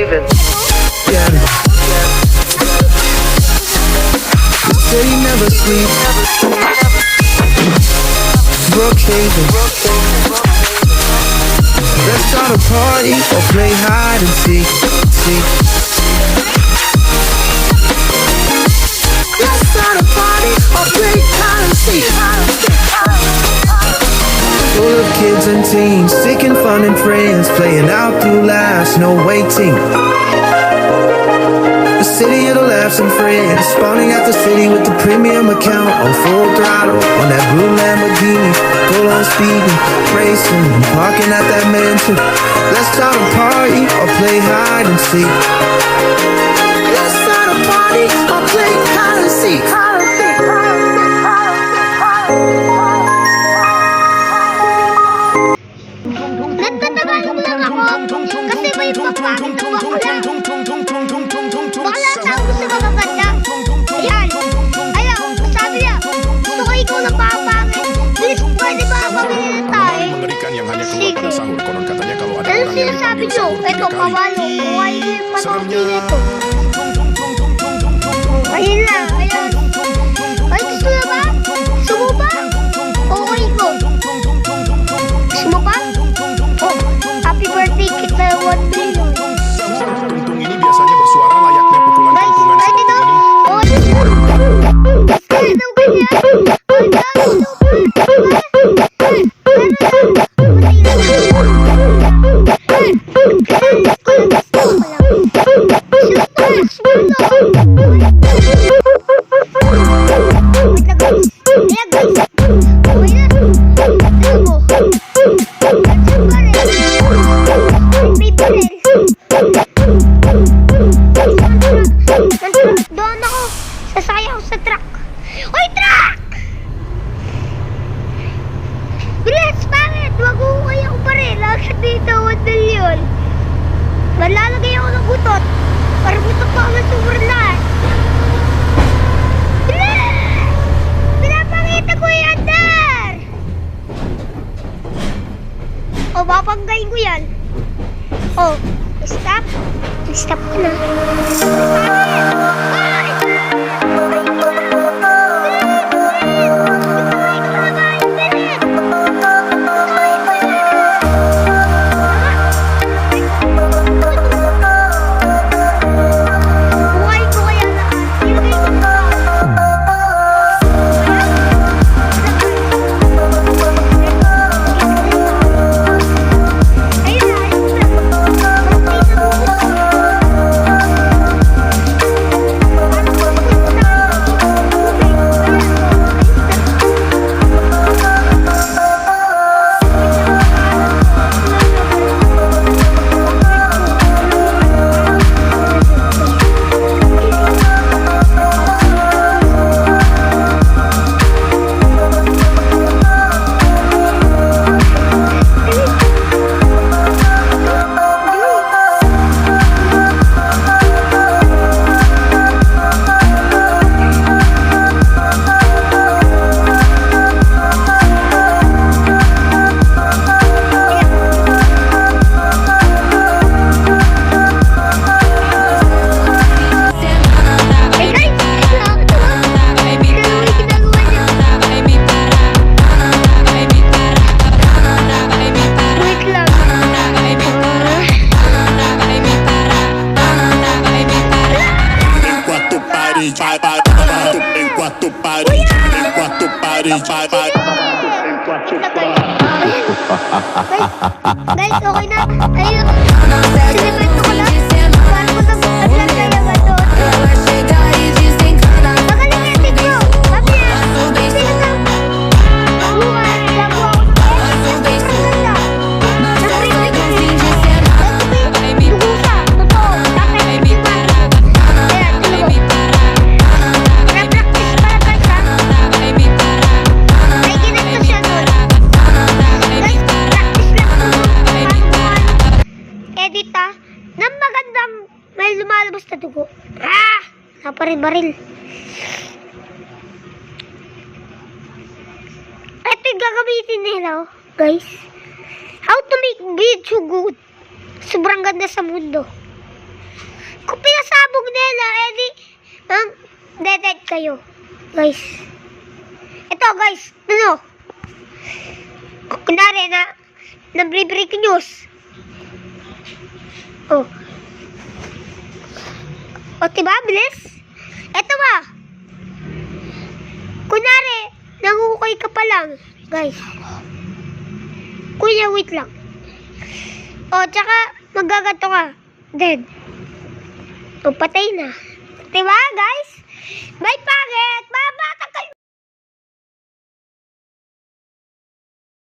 Brookhaven. Yeah. The city never sleeps. Brookhaven. Let's start a party or play hide and seek. Let's start a party or play hide and seek. Full of kids and teens, seeking fun and friends, playing out through laughs, no waiting. The city of the laughs and friends, spawning out the city with the premium account on full throttle, on that blue Lamborghini, full on speeding, racing, and parking at that mansion. Let's start a party or play hide and seek. Let's start a party or play hide and seek. Nagtatagalog lang ako kasi may papakit na bakla. Bakla tawag sa magaganda. Ayan. Ayaw, sabi niya, gusto ko ikaw na papakit. Please, pwede ba mabili na tayo? Sige. Ano sinasabi niyo? Ito, pabalo. Kuha yung pamangkin nito. Ayun lang, ayan. Ay, gusto na ba? Gusto mo ba? Okay ko. Gusto mo ba? Oh, happy birthday kita 1 million. Tungtung ini biasanya bersuara layaknya pukulan gantungan seperti ini. Oh, ito doon ako, sasayaw sa truck. Oy, truck! Bilis, bakit? Mag-uukay ako pa rin. Lakad dito, 1 million. Malalagay ako ng butot. Para butot pa ako ng super lahat. Bilis! Pinapakita ko yan, Dar! O, papanggayin ko yan. O, stop. Stop ko na. Guys, okay na. Ayun. Sinipento ko lang. Paano ko sa aglan kaya ba ito? Magaling natin ko. Sabi niya. Sino na? Buwan. Lago ako. Dugusa. Totoo. Tapos. Ayan. Tuloy. Na-practice para guys ha. May ginagto siya doon. Guys, practice lang. Edit ha. Nang magandang may lumalabas na dugo. Naparil-baril. Ito yung gagamitin nila, oh, guys. How to make video good. Sobrang ganda sa mundo. Kung pinasabog nila, edi, dead kayo. Guys. Ito, guys. Ano? Kunwari na break news. Oh. O, diba? Bilis? Ito ba? Kunwari, nangukay ka pa lang. Guys. Kuya, wait lang. O, tsaka, magagato ka. Dead. O, patay na. Diba, guys? Bye, pangit! Mamatang kayo!